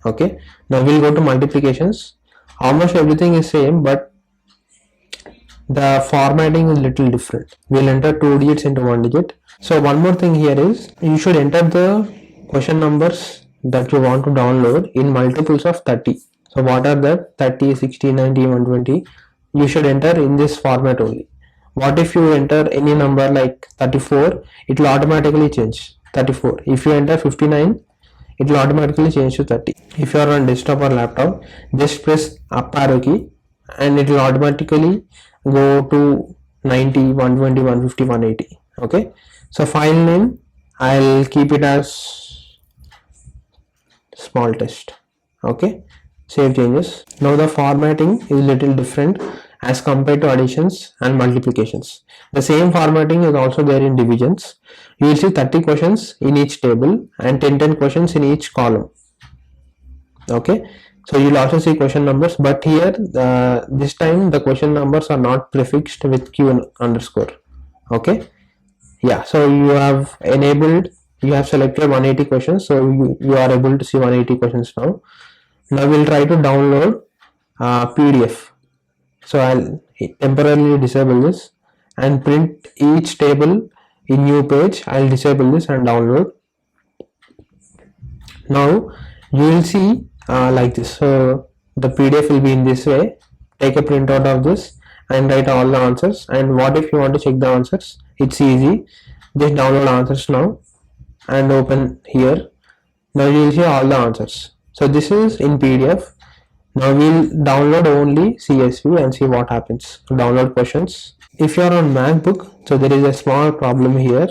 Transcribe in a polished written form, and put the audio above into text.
Okay, now we'll go to multiplications. Almost everything is same, but the formatting is little different. We'll enter 2 digits into 1 digit. So one more thing here is you should enter the question numbers that you want to download in multiples of 30. So what are that? 30, 60, 90, 120. You should enter in this format only. What if you enter any number like 34? It will automatically change 34. If you enter 59, it will automatically change to 30. If you are on desktop or laptop, just press up arrow key and it will automatically go to 90, 120, 150, 180. Okay, so file name I'll keep it as small test. Okay, save changes. Now the formatting is little different as compared to additions and multiplications. The same formatting is also there in divisions. You will see 30 questions in each table and 10 questions in each column. Okay, so you'll also see question numbers, but here this time the question numbers are not prefixed with q underscore. Okay, yeah, so you have selected 180 questions, so you are able to see 180 questions now. Now we'll try to download PDF. So I'll temporarily disable this and print each table in new page. I'll disable this and download. Now you will see like this. So the PDF will be in this way. Take a printout of this and write all the answers. And what if you want to check the answers? It's easy. Just download answers now and open here. Now you will see all the answers. So this is in PDF. Now we'll download only CSV and see what happens. Download questions. If you are on MacBook, so there is a small problem here.